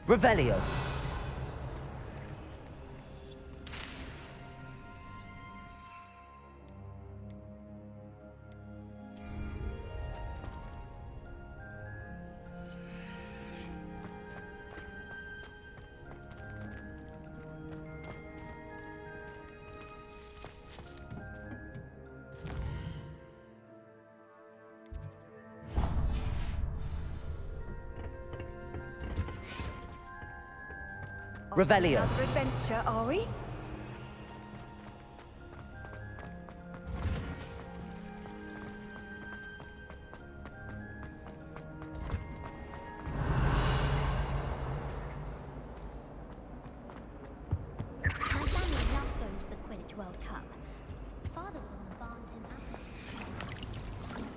Revelio. Revelio. Another adventure, are we? My family loves going to the Quidditch World Cup. Father was on the Barnton Athletic.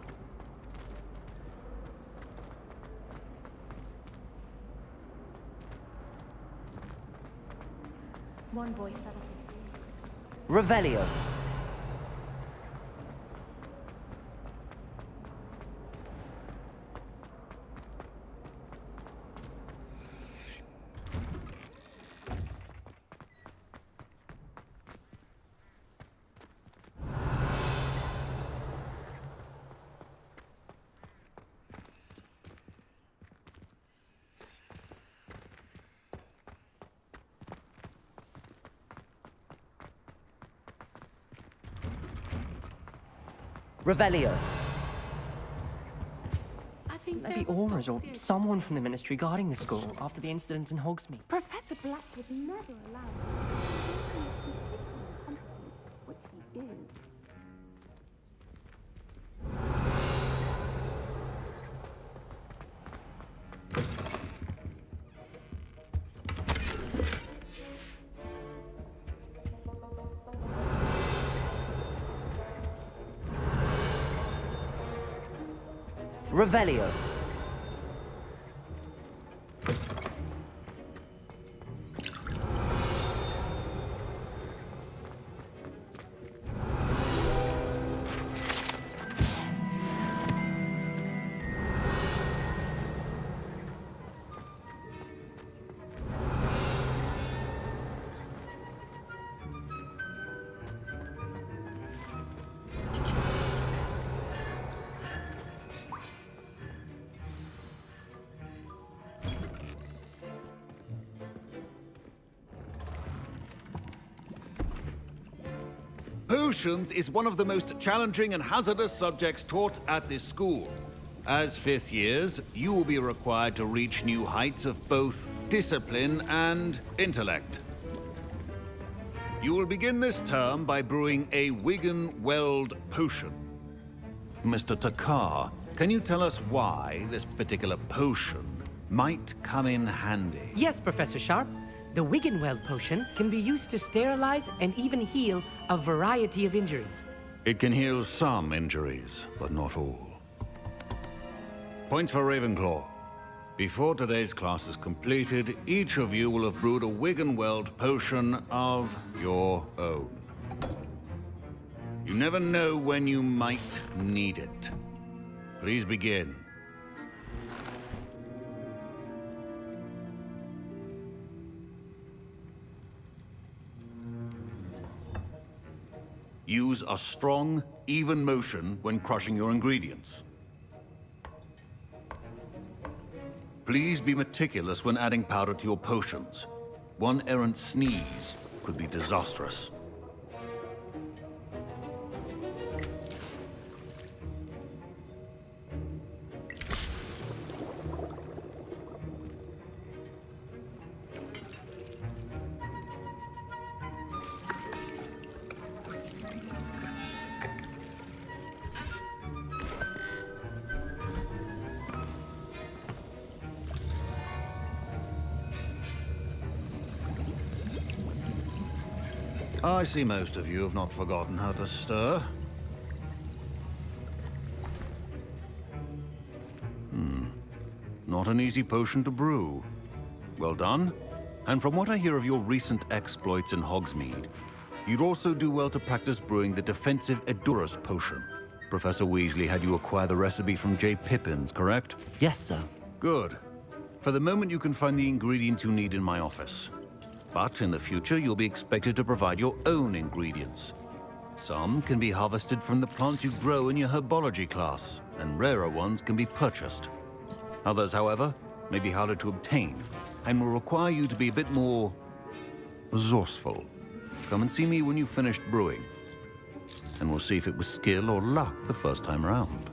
One boy fell off. Revelio. Revelio. I think Maybe there were Aurors or dossiers. someone from the Ministry guarding the school after the incident in Hogsmeade. Professor Black would never allow which he is. Revelio. Potions is one of the most challenging and hazardous subjects taught at this school. As fifth years, you will be required to reach new heights of both discipline and intellect. You will begin this term by brewing a Wiggenweld potion. Mr. Takar, can you tell us why this particular potion might come in handy? Yes, Professor Sharp. The Wiggenweld potion can be used to sterilize and even heal a variety of injuries. It can heal some injuries, but not all. Points for Ravenclaw. Before today's class is completed, each of you will have brewed a Wiggenweld potion of your own. You never know when you might need it. Please begin. Use a strong, even motion when crushing your ingredients. Please be meticulous when adding powder to your potions. One errant sneeze could be disastrous. I see most of you have not forgotten how to stir. Not an easy potion to brew. Well done. And from what I hear of your recent exploits in Hogsmeade, you'd also do well to practice brewing the defensive Edurus potion. Professor Weasley had you acquire the recipe from J. Pippins, correct? Yes, sir. Good. For the moment, you can find the ingredients you need in my office. But in the future, you'll be expected to provide your own ingredients. Some can be harvested from the plants you grow in your herbology class, and rarer ones can be purchased. Others, however, may be harder to obtain, and will require you to be a bit more resourceful. Come and see me when you've finished brewing, and we'll see if it was skill or luck the first time round.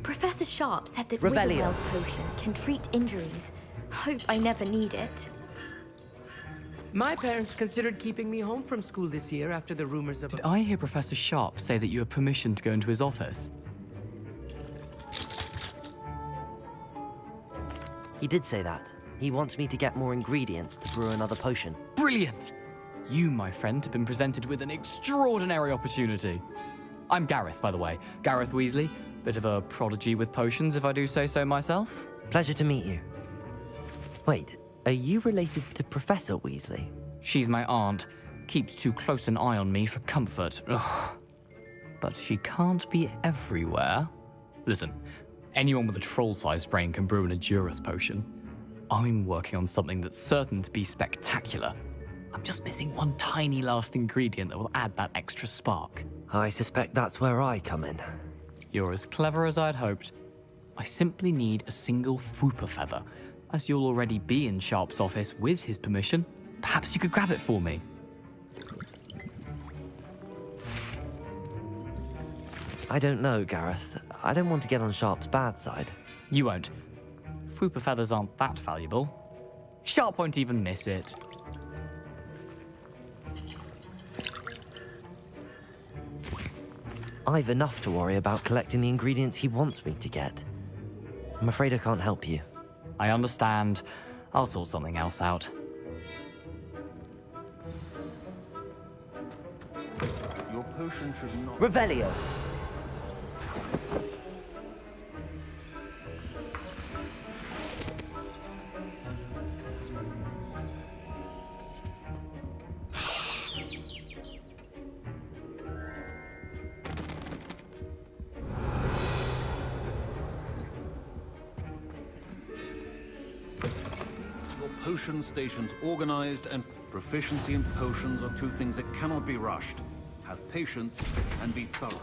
Professor Sharp said that Revelio. Wiggenweld potion can treat injuries. Hope I never need it. My parents considered keeping me home from school this year after the rumors of... Did I hear Professor Sharp say that you have permission to go into his office? He did say that. He wants me to get more ingredients to brew another potion. Brilliant! You, my friend, have been presented with an extraordinary opportunity. I'm Gareth, by the way. Gareth Weasley. Bit of a prodigy with potions, if I do say so myself. Pleasure to meet you. Wait, are you related to Professor Weasley? She's my aunt. Keeps too close an eye on me for comfort. Ugh. But she can't be everywhere. Listen, anyone with a troll-sized brain can brew an Edurus potion. I'm working on something that's certain to be spectacular. I'm just missing one tiny last ingredient that will add that extra spark. I suspect that's where I come in. You're as clever as I'd hoped. I simply need a single Fwooper feather. As you'll already be in Sharp's office with his permission, perhaps you could grab it for me. I don't know, Gareth. I don't want to get on Sharp's bad side. You won't. Fwooper feathers aren't that valuable. Sharp won't even miss it. I've enough to worry about collecting the ingredients he wants me to get. I'm afraid I can't help you. I understand. I'll sort something else out. Your potion should not... Revelio. Potion stations organized, and proficiency in potions are two things that cannot be rushed. Have patience and be thorough.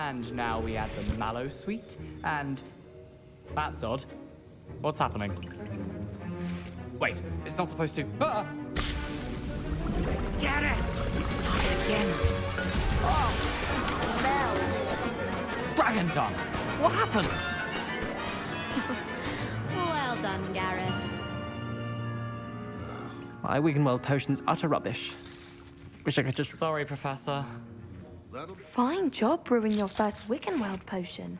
And now we add the mallow sweet, and that's odd. What's happening? Wait, it's not supposed to. Ah! Get it! Again. Dragon tongue! What happened? Well done, Gareth. My Wiggenweld potion's utter rubbish. Wish I could just... Sorry, Professor. Fine job brewing your first Wickenweld potion.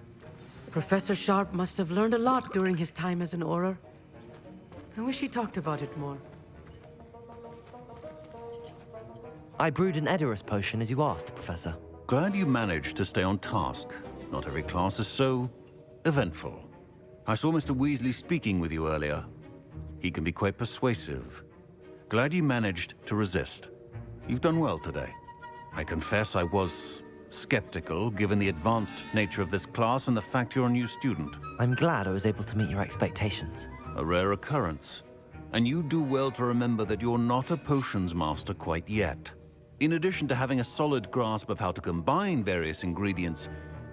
Professor Sharp must have learned a lot during his time as an Auror. I wish he talked about it more. I brewed an Edorus potion as you asked, Professor. Glad you managed to stay on task. Not every class is so eventful. I saw Mr. Weasley speaking with you earlier. He can be quite persuasive. Glad you managed to resist. You've done well today. I confess I was skeptical, given the advanced nature of this class and the fact you're a new student. I'm glad I was able to meet your expectations. A rare occurrence. And you do well to remember that you're not a potions master quite yet. In addition to having a solid grasp of how to combine various ingredients,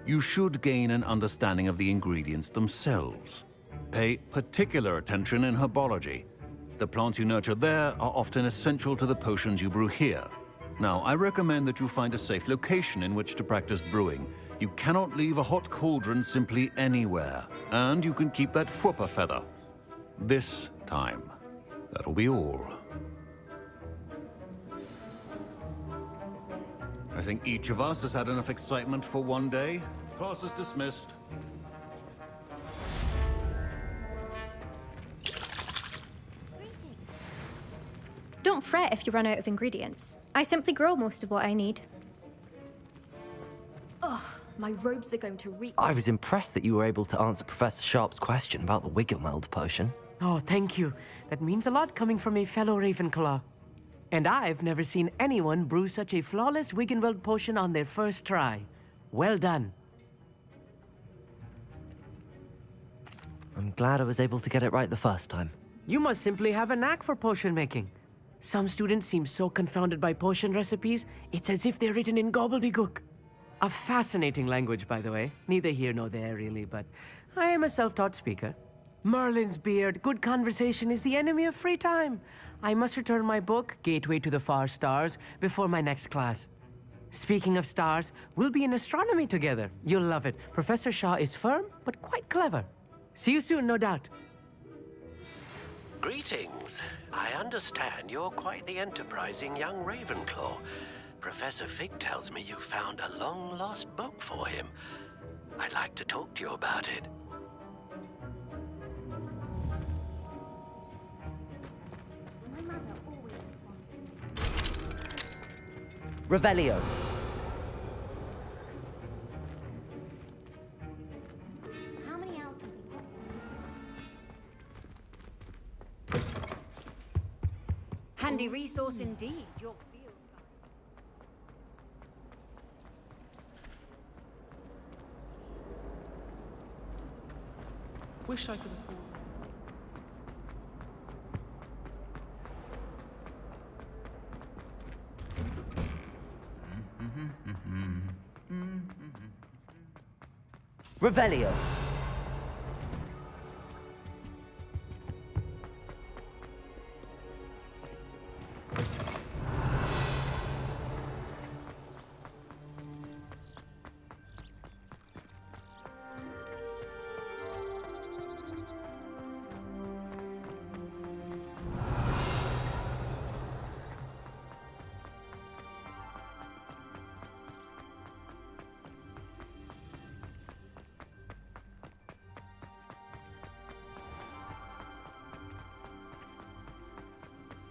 you should gain an understanding of the ingredients themselves. Pay particular attention in herbology. The plants you nurture there are often essential to the potions you brew here. Now, I recommend that you find a safe location in which to practice brewing. You cannot leave a hot cauldron simply anywhere, and you can keep that Fwooper feather. This time. That'll be all. I think each of us has had enough excitement for one day. Class is dismissed. Don't fret if you run out of ingredients. I simply grow most of what I need. Ugh, my robes are going to reek. I was impressed that you were able to answer Professor Sharp's question about the Wiggenweld potion. Oh, thank you. That means a lot coming from a fellow Ravenclaw. And I've never seen anyone brew such a flawless Wiggenweld potion on their first try. Well done. I'm glad I was able to get it right the first time. You must simply have a knack for potion making. Some students seem so confounded by potion recipes, it's as if they're written in gobbledygook. A fascinating language, by the way. Neither here nor there, really, but I am a self-taught speaker. Merlin's beard, good conversation is the enemy of free time. I must return my book, Gateway to the Far Stars, before my next class. Speaking of stars, we'll be in astronomy together. You'll love it. Professor Shaw is firm, but quite clever. See you soon, no doubt. Greetings. I understand you're quite the enterprising young Ravenclaw. Professor Fig tells me you found a long-lost book for him. I'd like to talk to you about it. My mother always wanted. Revelio. How many owls have you got? Handy resource indeed. Your field Wish I could afford... Revelio.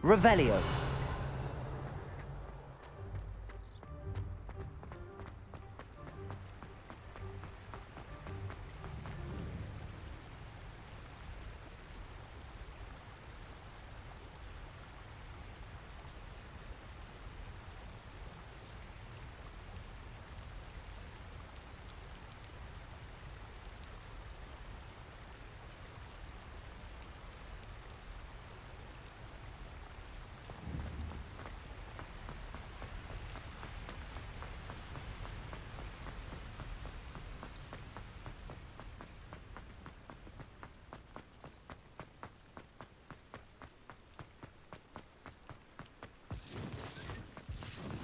Revelio.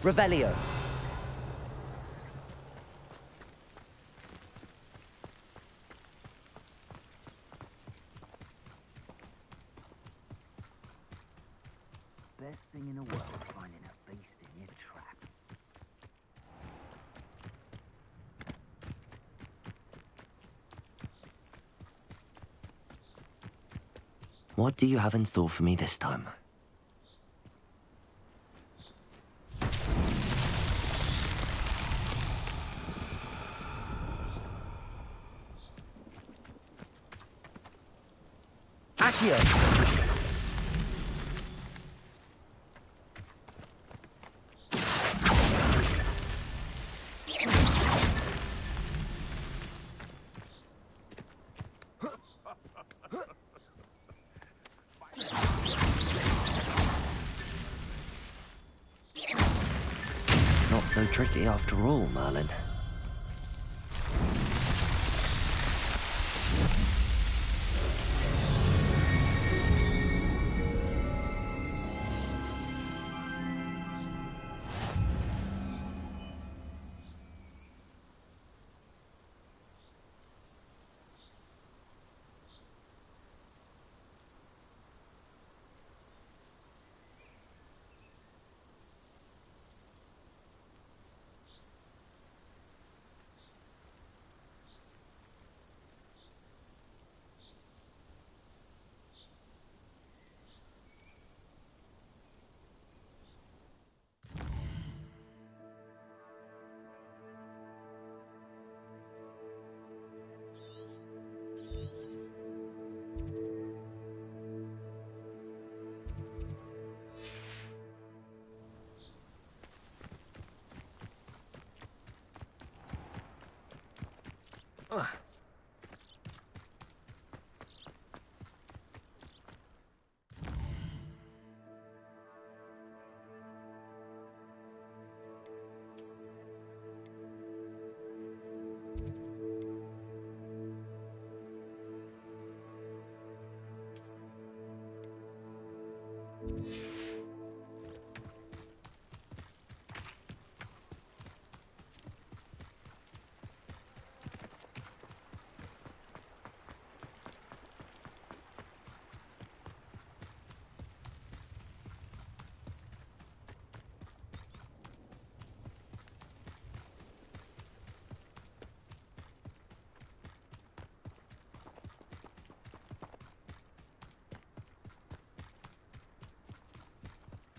Revelio. Best thing in the world, finding a beast in your trap. What do you have in store for me this time? Accio! Not so tricky after all, Merlin.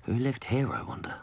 Who lived here, I wonder?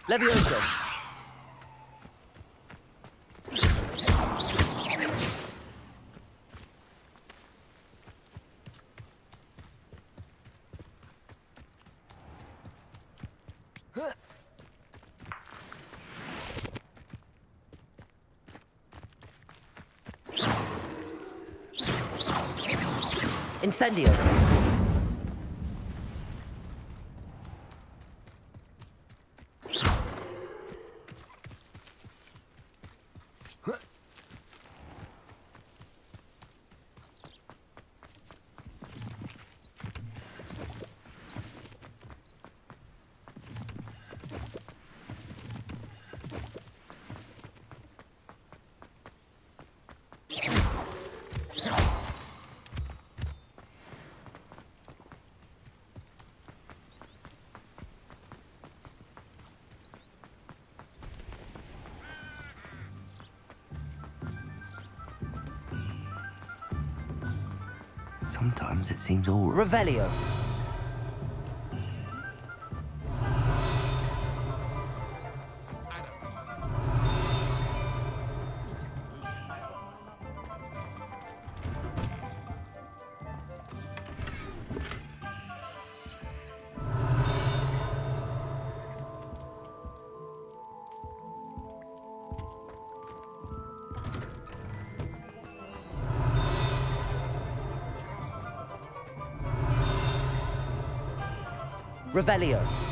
Levioso. Incendio. Sometimes it seems all... Revelio. Revelio.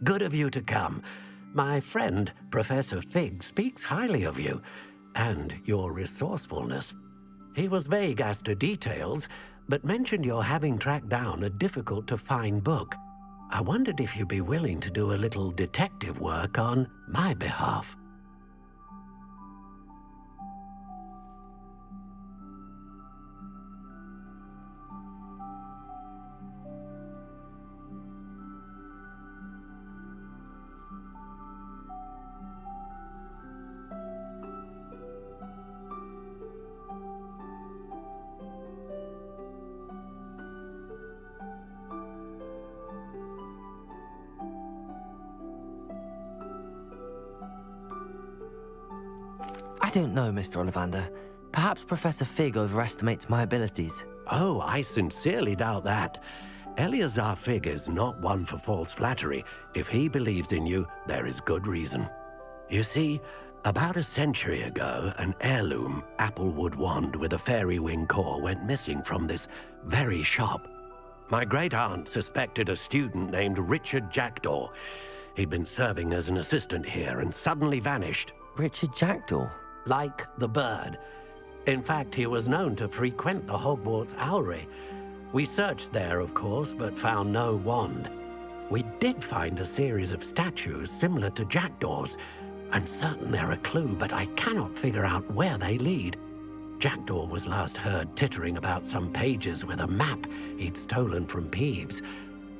Good of you to come. My friend, Professor Fig, speaks highly of you and your resourcefulness. He was vague as to details, but mentioned your having tracked down a difficult-to-find book. I wondered if you'd be willing to do a little detective work on my behalf. I don't know, Mr. Ollivander. Perhaps Professor Fig overestimates my abilities. Oh, I sincerely doubt that. Eleazar Fig is not one for false flattery. If he believes in you, there is good reason. You see, about a century ago, an heirloom applewood wand with a fairy wing core went missing from this very shop. My great-aunt suspected a student named Richard Jackdaw. He'd been serving as an assistant here and suddenly vanished. Richard Jackdaw? Like the bird. In fact, he was known to frequent the Hogwarts Owlery. We searched there, of course, but found no wand. We did find a series of statues similar to Jackdaw's. I'm certain they're a clue, but I cannot figure out where they lead. Jackdaw was last heard tittering about some pages with a map he'd stolen from Peeves.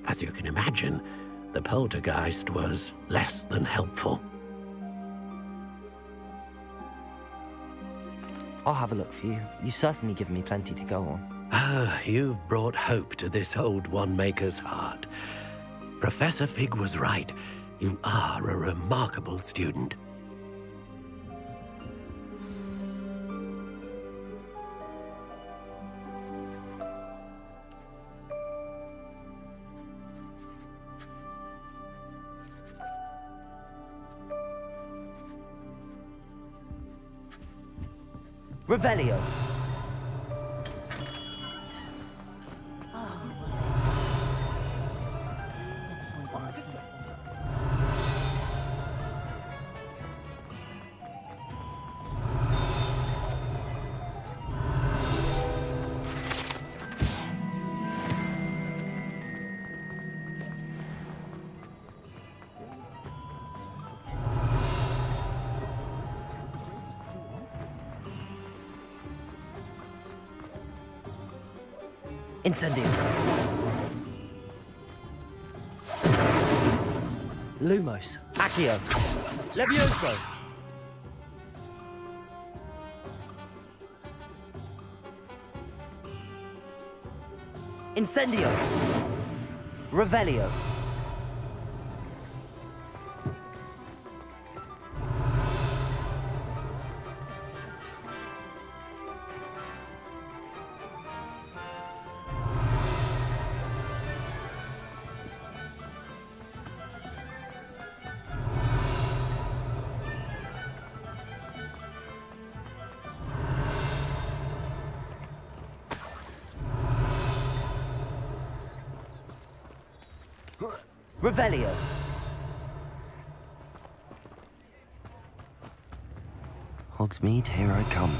As you can imagine, the poltergeist was less than helpful. I'll have a look for you. You've certainly given me plenty to go on. Ah, you've brought hope to this old one-maker's heart. Professor Fig was right. You are a remarkable student. Revelio. Incendio. Lumos. Accio. Levioso. Incendio. Revelio. Revelio. Hogsmeade, here I come.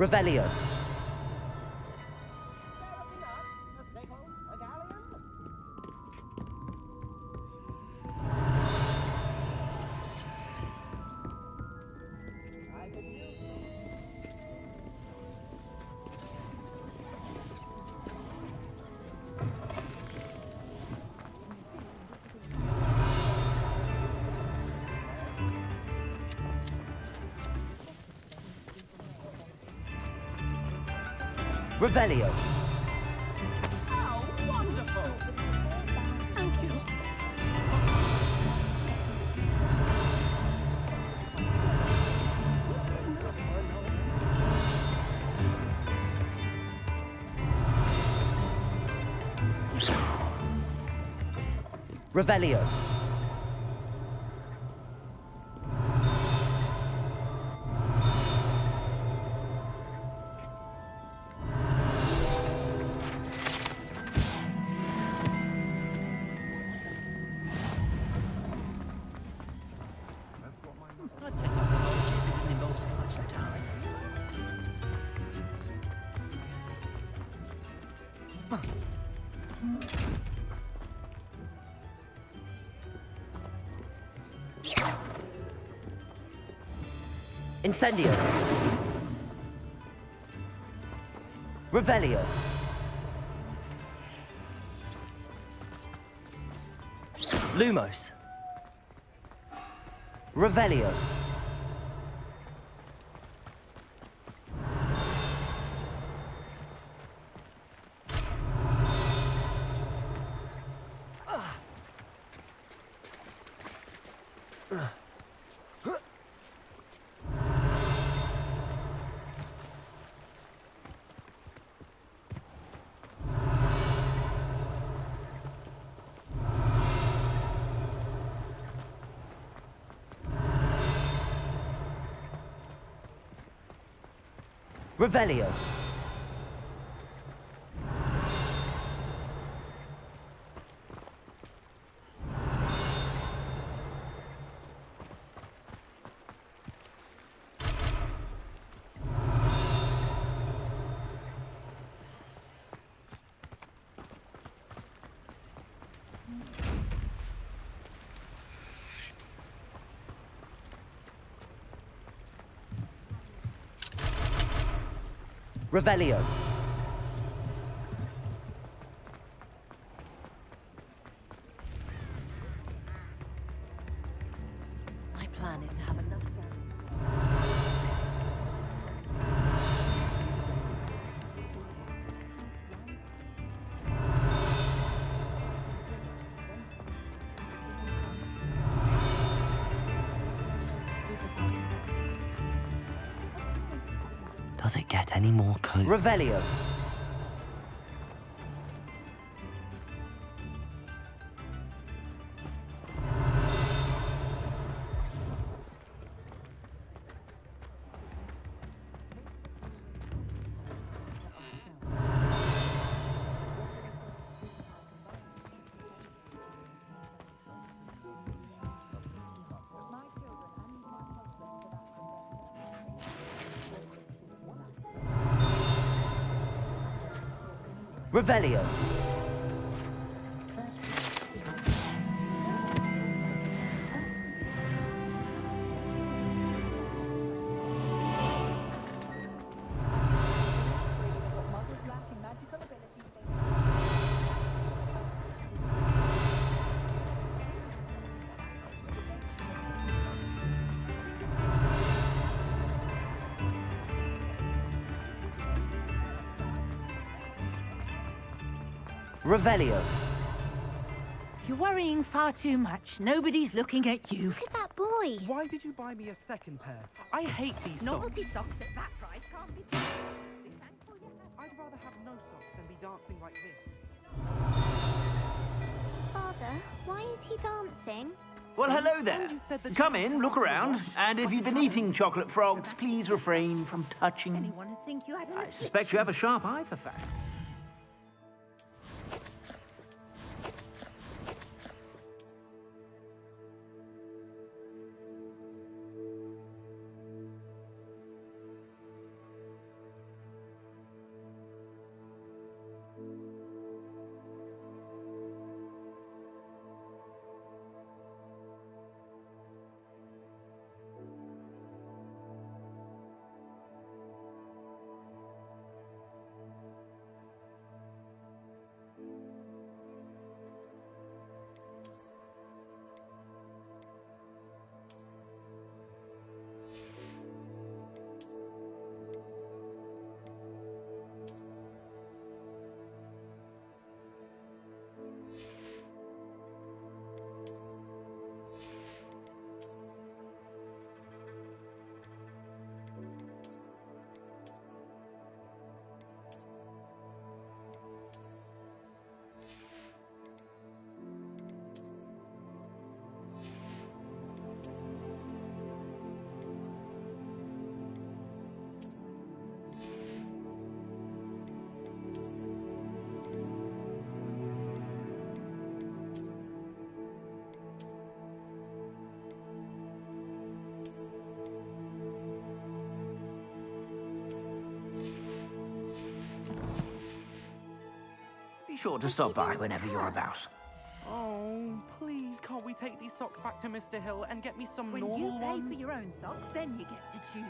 Revelio. Revelio. Oh, wonderful! Thank you. Revelio. I'd take up the knowledge if it didn't involve so much talent. Incendio. Revelio. Lumos. Revelio. Revelio. Revelio. My plan is to have another go. Does it get any more cold? Revelio. Revelio. Revelio. You're worrying far too much. Nobody's looking at you. Look at that boy. Why did you buy me a second pair? I hate these Not socks. with these socks at that price. Can't be. I'd rather have no socks than be dancing like this. Father, why is he dancing? Well, hello there. Come in, look around, and if you've been eating chocolate frogs, please refrain from touching. Anyone would think you had I suspect you have a sharp eye for facts. sure to stop by whenever you're about. Oh, please, can't we take these socks back to Mr. Hill and get me some When normal you pay ones? for your own socks, then you get to choose.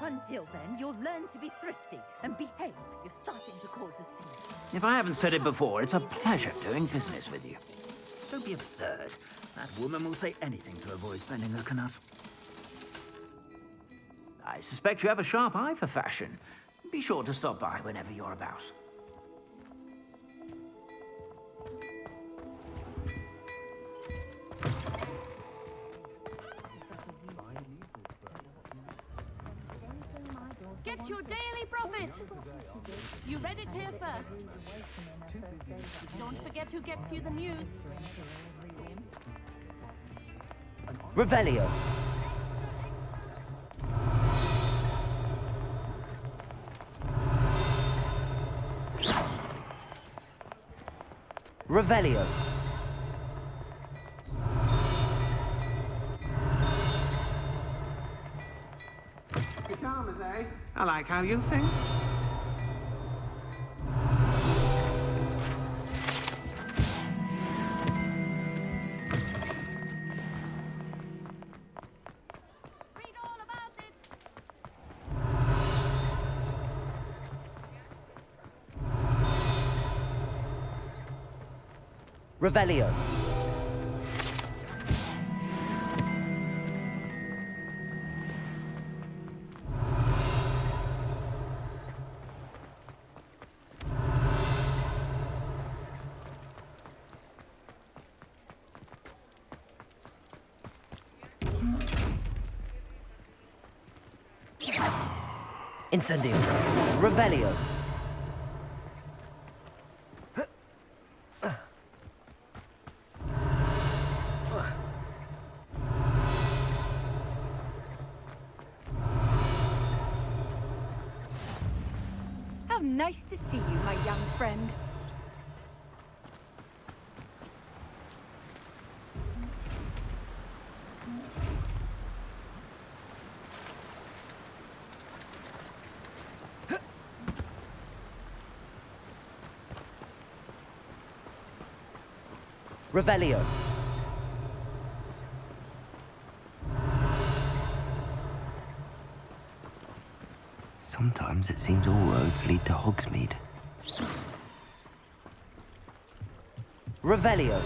Until then, you'll learn to be thrifty and behave. You're starting to cause a scene. If I haven't said it before, it's a pleasure doing business with you. Don't be absurd. That woman will say anything to avoid spending her canut. I suspect you have a sharp eye for fashion. Be sure to stop by whenever you're about. Get your daily profit! You read it here first. Don't forget who gets you the news. Revelio. Revelio. Pajamas, eh? I like how you think. Revelio. Incendio. Revelio. How nice to see you, my young friend. Revelio. Sometimes it seems all roads lead to Hogsmeade. Revelio.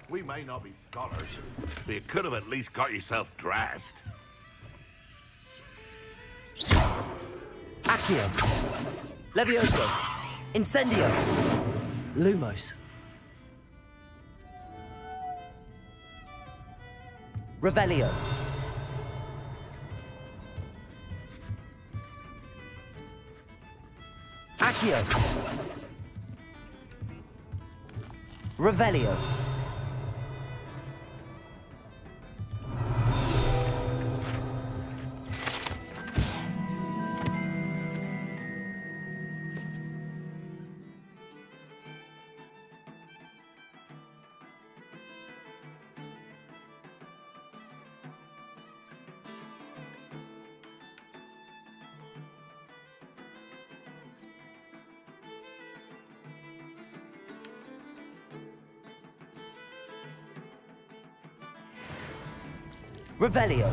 We may not be scholars, but you could have at least got yourself dressed. Accio. Levioso. Incendio. Lumos. Revelio. Accio. Revelio. Revelio.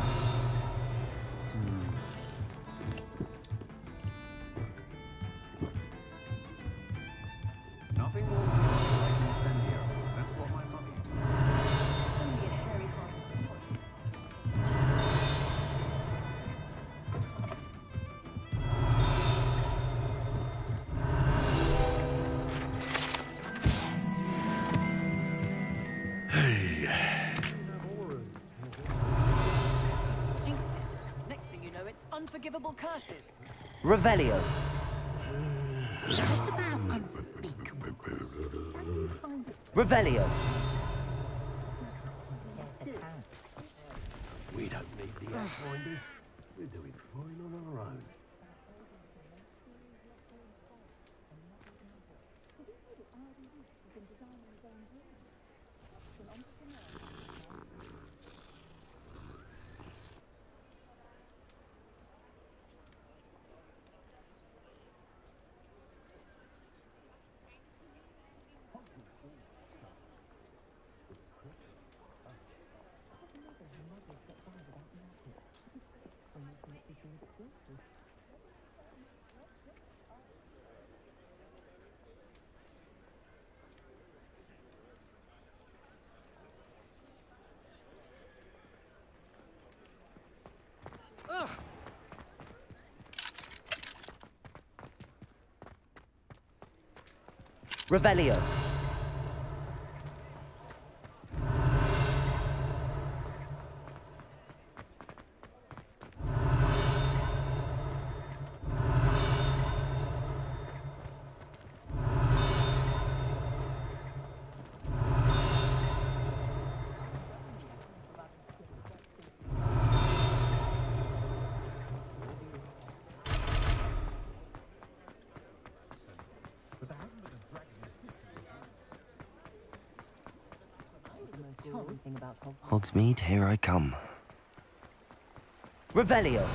Nothing more to like Incendio. That's what my mother Jinxes. Next thing you know, it's unforgivable curses. Revelio. What about unspeakable? Revelio. We don't need the outfinders. We're doing fine on our own. Revelio. Hogsmeade, here I come. Revelio.